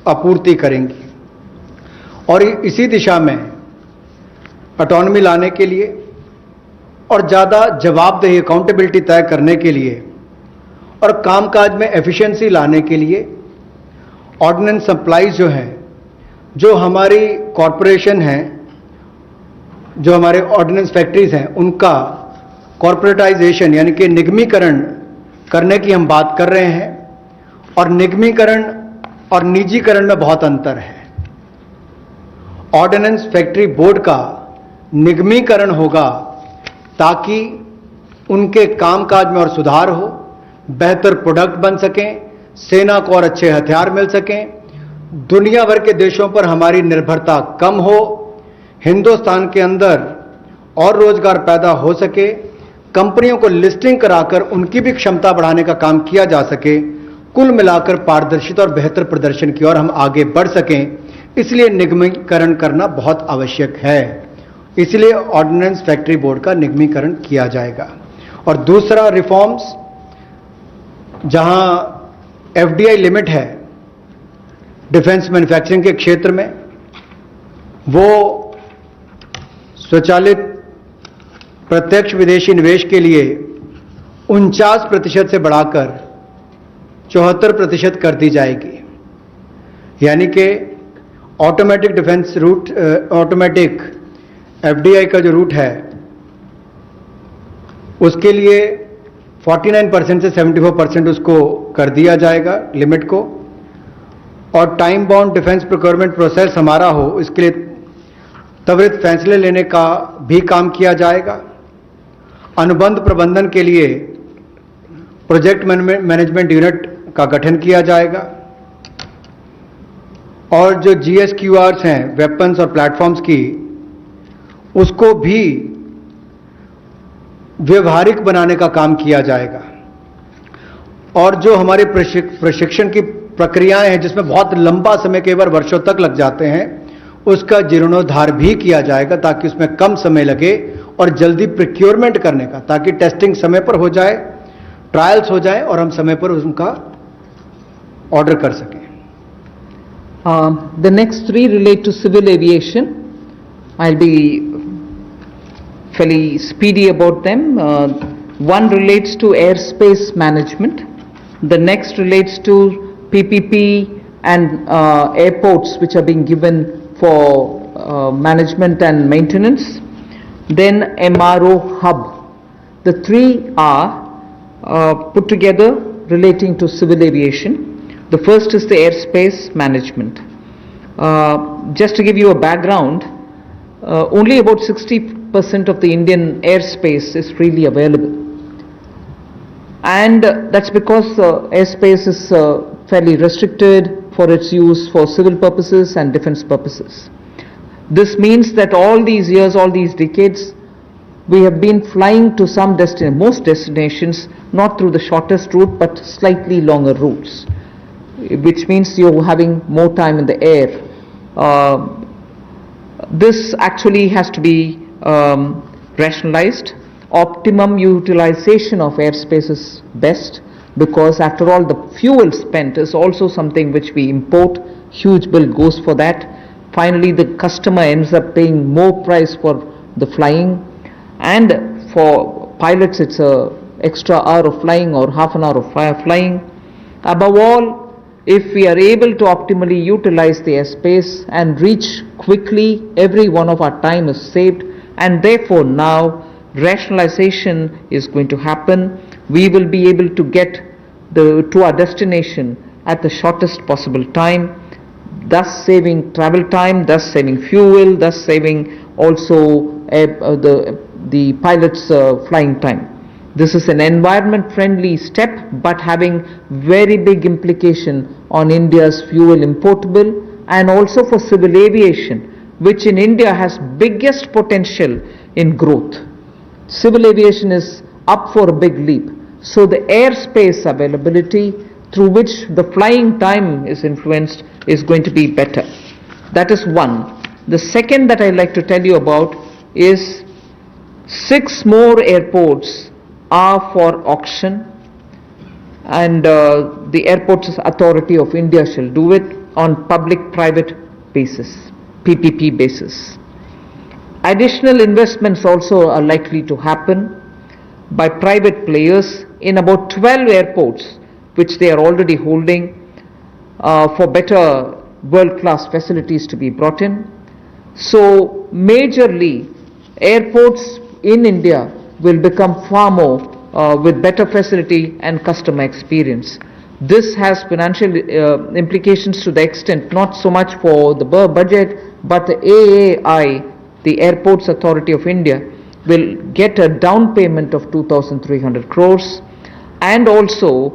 C: आपूर्ति करेंगी। और इसी दिशा में ऑटोनॉमी लाने के लिए और ज़्यादा जवाबदेही, अकाउंटेबिलिटी तय करने के लिए और कामकाज में एफिशिएंसी लाने के लिए ऑर्डिनेंस सप्लाईज जो है, जो हमारी कॉरपोरेशन है, जो हमारे ऑर्डिनेंस फैक्ट्रीज हैं उनका कॉर्पोरेटाइजेशन यानी कि निगमीकरण करने की हम बात कर रहे हैं, और निगमीकरण और निजीकरण में बहुत अंतर है। ऑर्डिनेंस फैक्ट्री बोर्ड का निगमीकरण होगा ताकि उनके कामकाज में और सुधार हो, बेहतर प्रोडक्ट बन सकें, सेना को और अच्छे हथियार मिल सकें, दुनिया भर के देशों पर हमारी निर्भरता कम हो, हिंदुस्तान के अंदर और रोजगार पैदा हो सके, कंपनियों को लिस्टिंग कराकर उनकी भी क्षमता बढ़ाने का काम किया जा सके, कुल मिलाकर पारदर्शिता और बेहतर प्रदर्शन की ओर हम आगे बढ़ सकें। इसलिए निगमीकरण करना बहुत आवश्यक है। इसलिए ऑर्डिनेंस फैक्ट्री बोर्ड का निगमीकरण किया जाएगा। और दूसरा रिफॉर्म्स, जहां एफडीआई लिमिट है डिफेंस मैन्युफैक्चरिंग के क्षेत्र में, वो स्वचालित प्रत्यक्ष विदेशी निवेश के लिए 49% से बढ़ाकर 74% कर दी जाएगी। यानी कि automatic defence route, automatic FDI का जो रूट है उसके लिए 49% से 74% उसको कर दिया जाएगा लिमिट को, और time bound defence procurement process हमारा हो इसके लिए त्वरित फैसले लेने का भी काम किया जाएगा। अनुबंध प्रबंधन के लिए प्रोजेक्ट मैनेजमेंट यूनिट का गठन किया जाएगा, और जो GSQRs हैं वेपन्स और प्लेटफॉर्म्स की, उसको भी व्यवहारिक बनाने का काम किया जाएगा। और जो हमारे प्रशिक्षण की प्रक्रियाएं हैं जिसमें बहुत लंबा समय, कई बार वर्षों तक लग जाते हैं, उसका जीर्णोद्धार भी किया जाएगा ताकि उसमें कम समय लगे, और जल्दी प्रोक्योरमेंट करने का, ताकि टेस्टिंग समय पर हो जाए, ट्रायल्स हो जाए और हम समय पर उनका ऑर्डर कर सकें।
B: The next three relate to civil aviation. I'll be fairly speedy about them. One relates to airspace management. The next relates to PPP and airports which are being given for management and maintenance. Then MRO hub. The three are put together relating to civil aviation. The first is the airspace management. Just to give you a background, only about 60% of the Indian airspace is freely available. And that's because airspace is fairly restricted for its use for civil purposes and defense purposes. This means that all these years, all these decades, we have been flying to some most destinations, not through the shortest route, but slightly longer routes, which means you're having more time in the air. This actually has to be rationalized. Optimum utilization of airspace is best, because after all the fuel spent is also something which we import. Huge bill goes for that. Finally the customer ends up paying more price for the flying, and for pilots it's a extra hour of flying or half an hour of flying. Above all, if we are able to optimally utilize the airspace and reach quickly, every one of our time is saved, and therefore now rationalization is going to happen. We will be able to get to our destination at the shortest possible time, thus saving travel time, thus saving fuel, thus saving also the pilot's flying time. This is an environment friendly step, but having very big implication on India's fuel importable, and also for civil aviation, which in India has biggest potential in growth. Civil aviation is up for a big leap. So the airspace availability through which the flying time is influenced is going to be better. That is one. The second that I'd like to tell you about is 6 more airports are for auction, and the Airports Authority of India shall do it on public-private basis, PPP basis. Additional investments also are likely to happen by private players in about 12 airports which they are already holding, for better world-class facilities to be brought in. So majorly airports in India will become far more with better facility and customer experience. This has financial implications to the extent not so much for the budget, but the AAI, the Airports Authority of India, will get a down payment of 2,300 crores, and also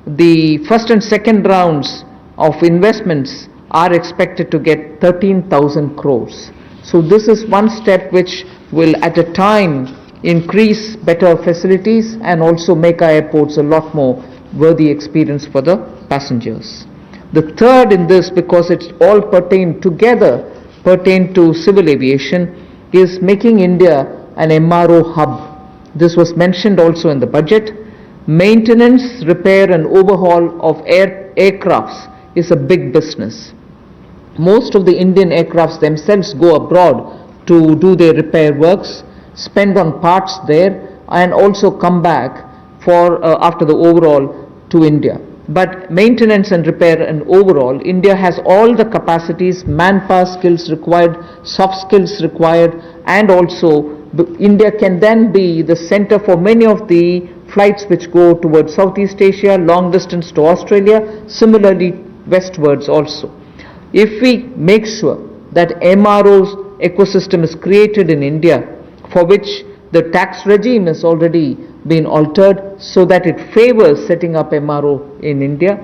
B: the first and second rounds of investments are expected to get 13,000 crores. So this is one step which will at a time increase better facilities and also make our airports a lot more worthy experience for the passengers. The third in this, because it's all pertain to civil aviation, is making India an MRO hub. This was mentioned also in the budget. Maintenance, repair and overhaul of aircrafts is a big business. Most of the Indian aircrafts themselves go abroad to do their repair works, spend on parts there, and also come back for after the overhaul to India. But maintenance and repair and overall, India has all the capacities, manpower skills required, soft skills required, and also India can then be the center for many of the flights which go towards Southeast Asia, long distance to Australia, similarly westwards also. If we make sure that MRO's ecosystem is created in India, for which the tax regime has already been altered so that it favors setting up MRO in India,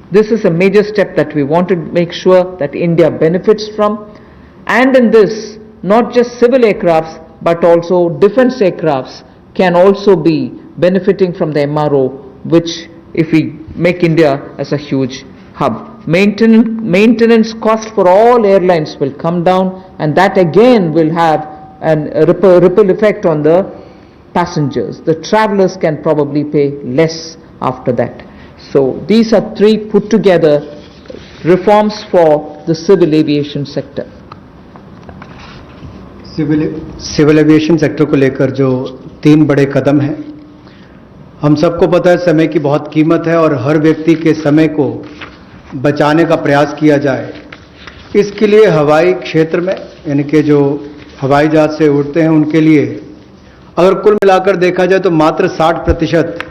B: this is a major step that we want to make sure that India benefits from. And in this, not just civil aircrafts, but also defense aircrafts can also be benefiting from the MRO, which if we make India as a huge hub. Maintenance cost for all airlines will come down, and that again will have a ripple effect on the passengers. The travelers can probably pay less after that. So these are three put together reforms for the civil aviation sector.
C: Civil aviation sector को लेकर जो 3 बड़े कदम हैं, हम सबको पता है समय की बहुत कीमत है और हर व्यक्ति के समय को बचाने का प्रयास किया जाए। इसके लिए हवाई क्षेत्र में, यानी कि जो हवाई जहाज से उड़ते हैं उनके लिए अगर कुल मिलाकर देखा जाए तो मात्र 60%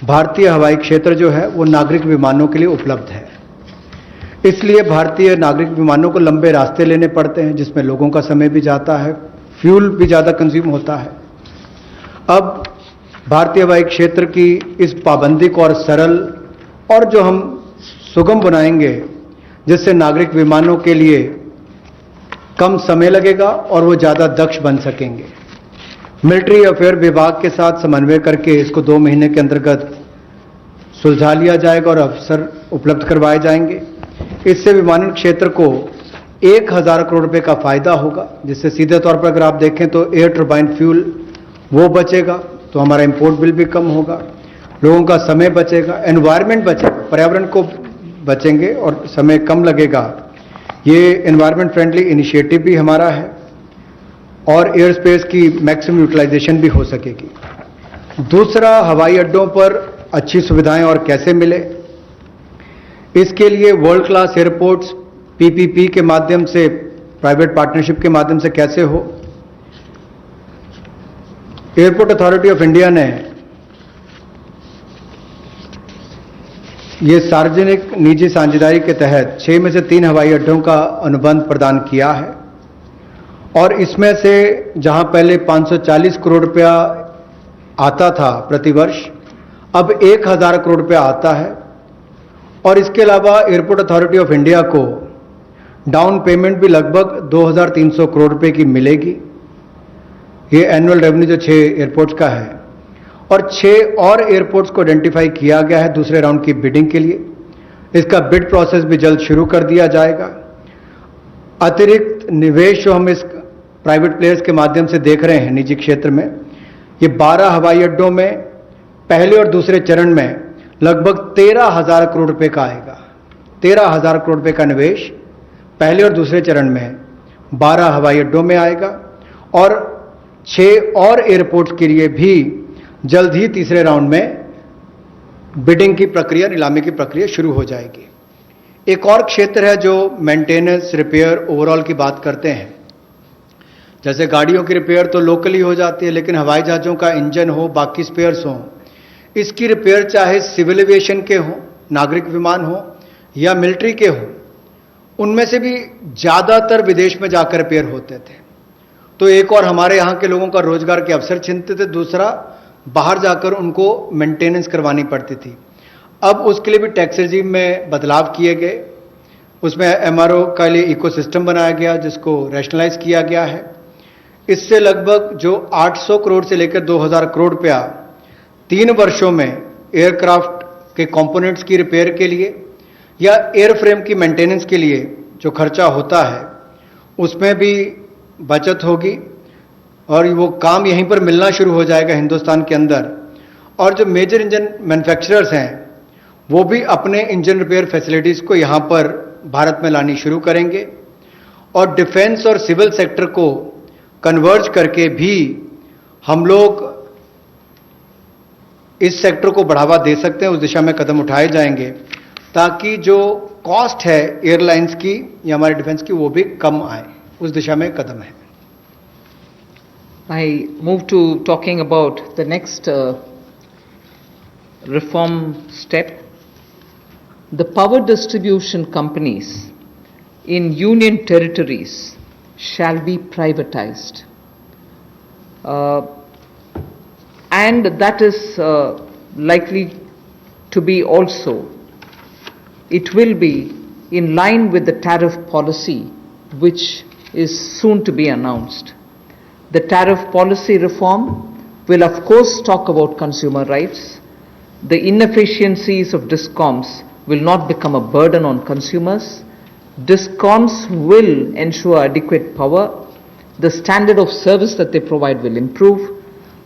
C: भारतीय हवाई क्षेत्र जो है वो नागरिक विमानों के लिए उपलब्ध है। इसलिए भारतीय नागरिक विमानों को लंबे रास्ते लेने पड़ते हैं, जिसमें लोगों का समय भी जाता है, फ्यूल भी ज़्यादा कंज्यूम होता है। अब भारतीय हवाई क्षेत्र की इस पाबंदी को और सरल और जो हम सुगम बनाएंगे, जिससे नागरिक विमानों के लिए कम समय लगेगा और वो ज़्यादा दक्ष बन सकेंगे। मिलिट्री अफेयर विभाग के साथ समन्वय करके इसको 2 महीने के अंतर्गत सुलझा लिया जाएगा और अवसर उपलब्ध करवाए जाएंगे। इससे विमानन क्षेत्र को 1000 करोड़ रुपए का फायदा होगा, जिससे सीधे तौर पर अगर आप देखें तो एयर टर्बाइन फ्यूल वो बचेगा, तो हमारा इंपोर्ट बिल भी कम होगा, लोगों का समय बचेगा, एनवायरनमेंट बचेगा, पर्यावरण को बचेंगे और समय कम लगेगा। ये एनवायरनमेंट फ्रेंडली इनिशिएटिव भी हमारा है और एयर स्पेस की मैक्सिमम यूटिलाइजेशन भी हो सकेगी। दूसरा, हवाई अड्डों पर अच्छी सुविधाएं और कैसे मिले, इसके लिए वर्ल्ड क्लास एयरपोर्ट्स पीपीपी के माध्यम से, प्राइवेट पार्टनरशिप के माध्यम से कैसे हो। एयरपोर्ट अथॉरिटी ऑफ इंडिया ने ये सार्वजनिक निजी साझेदारी के तहत 6 में से 3 हवाई अड्डों का अनुबंध प्रदान किया है और इसमें से जहां पहले 540 करोड़ रुपया आता था प्रतिवर्ष, अब 1000 करोड़ रुपया आता है। और इसके अलावा एयरपोर्ट अथॉरिटी ऑफ इंडिया को डाउन पेमेंट भी लगभग 2300 करोड़ रुपए की मिलेगी। ये एनुअल रेवेन्यू जो 6 एयरपोर्ट्स का है, और 6 और एयरपोर्ट्स को आइडेंटिफाई किया गया है दूसरे राउंड की बिडिंग के लिए। इसका बिड प्रोसेस भी जल्द शुरू कर दिया जाएगा। अतिरिक्त निवेश जो हम इस प्राइवेट प्लेयर्स के माध्यम से देख रहे हैं निजी क्षेत्र में, ये 12 हवाई अड्डों में पहले और दूसरे चरण में लगभग 13,000 करोड़ रुपए का आएगा। 13,000 करोड़ रुपए का निवेश पहले और दूसरे चरण में 12 हवाई अड्डों में आएगा और 6 और एयरपोर्ट्स के लिए भी जल्द ही तीसरे राउंड में बिडिंग की प्रक्रिया, नीलामी की प्रक्रिया शुरू हो जाएगी। एक और क्षेत्र है जो मेंटेनेंस, रिपेयर, ओवरऑल की बात करते हैं, जैसे गाड़ियों की रिपेयर तो लोकली हो जाती है, लेकिन हवाई जहाज़ों का इंजन हो, बाकी स्पेयर्स हों, इसकी रिपेयर चाहे सिविल एविएशन के हों, नागरिक विमान हो या मिलिट्री के हों, उनमें से भी ज़्यादातर विदेश में जाकर रिपेयर होते थे। तो एक और हमारे यहाँ के लोगों का रोजगार के अवसर छिनते थे, दूसरा बाहर जाकर उनको मेंटेनेंस करवानी पड़ती थी। अब उसके लिए भी टैक्स रेजिम में बदलाव किए गए, उसमें एमआरओ का लिए इकोसिस्टम बनाया गया जिसको रैशनलाइज किया गया है। इससे लगभग जो 800 करोड़ से लेकर 2000 करोड़ रुपया 3 वर्षों में एयरक्राफ्ट के कंपोनेंट्स की रिपेयर के लिए या एयरफ्रेम की मेंटेनेंस के लिए जो खर्चा होता है उसमें भी बचत होगी और वो काम यहीं पर मिलना शुरू हो जाएगा हिंदुस्तान के अंदर। और जो मेजर इंजन मैन्युफैक्चरर्स हैं वो भी अपने इंजन रिपेयर फैसिलिटीज़ को यहाँ पर भारत में लानी शुरू करेंगे और डिफेंस और सिविल सेक्टर को कन्वर्ज करके भी हम लोग इस सेक्टर को बढ़ावा दे सकते हैं। उस दिशा में कदम उठाए जाएंगे ताकि जो कॉस्ट है एयरलाइंस की या हमारे डिफेंस की वो भी कम आए, उस दिशा में कदम है।
B: I move to talking about the next reform step. The power distribution companies in union territories shall be privatized. And that is likely to be also, it will be in line with the tariff policy which is soon to be announced. The tariff policy reform will of course talk about consumer rights. The inefficiencies of DISCOMs will not become a burden on consumers. DISCOMs will ensure adequate power. The standard of service that they provide will improve,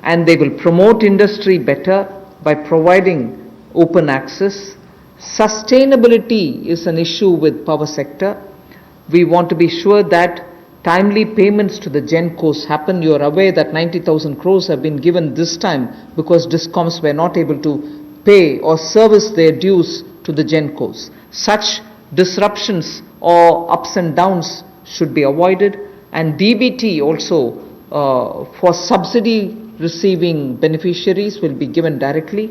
B: and they will promote industry better by providing open access. Sustainability is an issue with power sector. We want to be sure that timely payments to the GENCOs happen. You are aware that 90,000 crores have been given this time because DISCOMs were not able to pay or service their dues to the GENCOs. Such disruptions or ups and downs should be avoided, and DBT also for subsidy receiving beneficiaries will be given directly,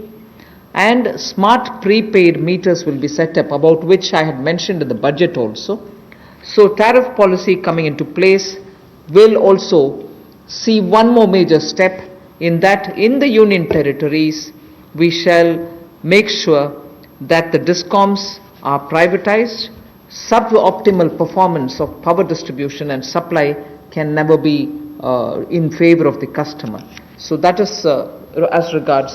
B: and smart prepaid meters will be set up, about which I had mentioned in the budget also. So tariff policy coming into place will also see one more major step, in that in the union territories we shall make sure that the DISCOMs are privatized. Suboptimal performance of power distribution and supply can never be in favor of the customer. So that is as regards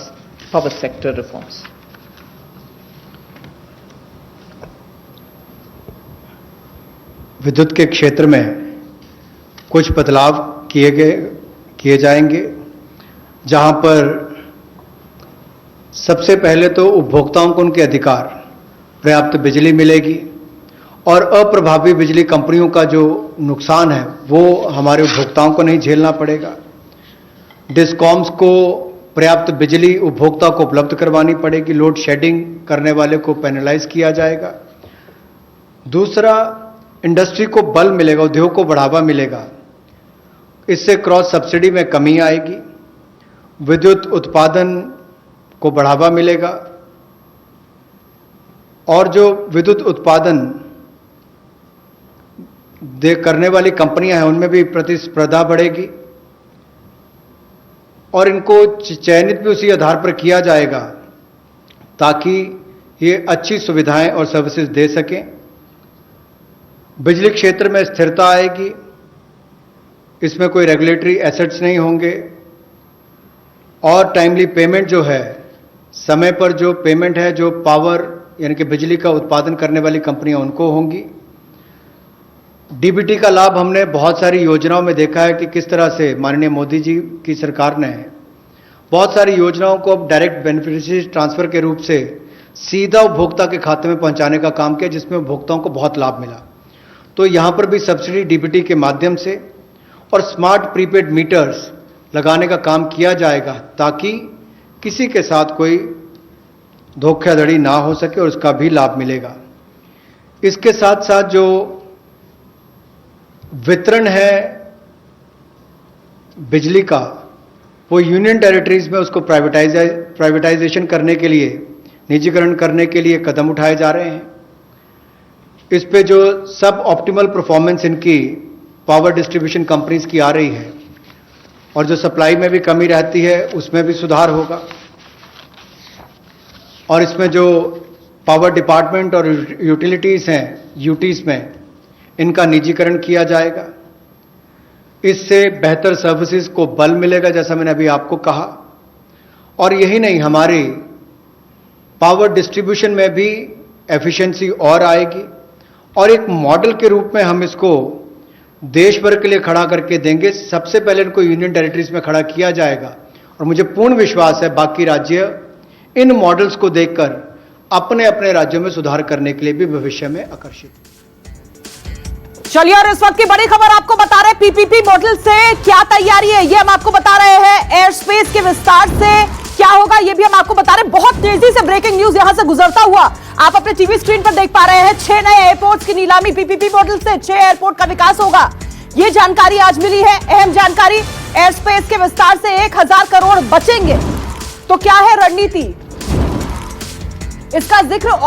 B: power sector reforms.
C: विद्युत के क्षेत्र में कुछ बदलाव किए जाएंगे, जहां पर सबसे पहले तो उपभोक्ताओं को उनके अधिकार, पर्याप्त बिजली मिलेगी और अप्रभावी बिजली कंपनियों का जो नुकसान है वो हमारे उपभोक्ताओं को नहीं झेलना पड़ेगा। डिस्कॉम्स को पर्याप्त बिजली उपभोक्ता को उपलब्ध करवानी पड़ेगी, लोड शेडिंग करने वाले को पेनलाइज किया जाएगा। दूसरा, इंडस्ट्री को बल मिलेगा, उद्योग को बढ़ावा मिलेगा, इससे क्रॉस सब्सिडी में कमी आएगी, विद्युत उत्पादन को बढ़ावा मिलेगा और जो विद्युत उत्पादन करने वाली कंपनियां हैं उनमें भी प्रतिस्पर्धा बढ़ेगी और इनको चयनित भी उसी आधार पर किया जाएगा ताकि ये अच्छी सुविधाएं और सर्विसेज दे सकें। बिजली क्षेत्र में स्थिरता आएगी, इसमें कोई रेगुलेटरी एसेट्स नहीं होंगे और टाइमली पेमेंट जो है, समय पर जो पेमेंट है, जो पावर यानी कि बिजली का उत्पादन करने वाली कंपनियां उनको होंगी। डीबीटी का लाभ हमने बहुत सारी योजनाओं में देखा है कि किस तरह से माननीय मोदी जी की सरकार ने बहुत सारी योजनाओं को अब डायरेक्ट बेनिफिशियरी ट्रांसफर के रूप से सीधा उपभोक्ता के खाते में पहुंचाने का काम किया, जिसमें उपभोक्ताओं को बहुत लाभ मिला। तो यहां पर भी सब्सिडी डीबीटी के माध्यम से और स्मार्ट प्रीपेड मीटर्स लगाने का काम किया जाएगा ताकि किसी के साथ कोई धोखाधड़ी ना हो सके और उसका भी लाभ मिलेगा। इसके साथ साथ जो वितरण है बिजली का वो यूनियन टेरिटरीज में उसको प्राइवेटाइजेशन करने के लिए, निजीकरण करने के लिए कदम उठाए जा रहे हैं। इस पे जो सब ऑप्टिमल परफॉर्मेंस इनकी पावर डिस्ट्रीब्यूशन कंपनीज की आ रही है और जो सप्लाई में भी कमी रहती है उसमें भी सुधार होगा। और इसमें जो पावर डिपार्टमेंट और यूटिलिटीज हैं, यूटीज में, इनका निजीकरण किया जाएगा। इससे बेहतर सर्विसेज को बल मिलेगा, जैसा मैंने अभी आपको कहा। और यही नहीं, हमारी पावर डिस्ट्रीब्यूशन में भी एफिशिएंसी और आएगी और एक मॉडल के रूप में हम इसको देश भर के लिए खड़ा करके देंगे। सबसे पहले इनको यूनियन टेरिटरीज में खड़ा किया जाएगा और मुझे पूर्ण विश्वास है बाकी राज्य इन मॉडल्स को देखकर अपने अपने राज्यों में सुधार करने के लिए भी भविष्य में आकर्षित।
D: चलिए, और इस वक्त की बड़ी खबर आपको बता रहे हैं पीपीपी मॉडल से क्या तैयारी है, ये हम आपको बता रहे हैं। एयर स्पेस के विस्तार से क्या होगा ये भी हम आपको बता रहे हैं। बहुत तेजी से ब्रेकिंग न्यूज यहां से गुजरता हुआ आप अपने टीवी स्क्रीन पर देख पा रहे हैं। 6 नए एयरपोर्ट्स की नीलामी, पीपीपी मॉडल से 6 एयरपोर्ट का विकास होगा, ये जानकारी आज मिली है। अहम जानकारी, एयर स्पेस के विस्तार से 1000 करोड़ बचेंगे। तो क्या है रणनीति, इसका जिक्र और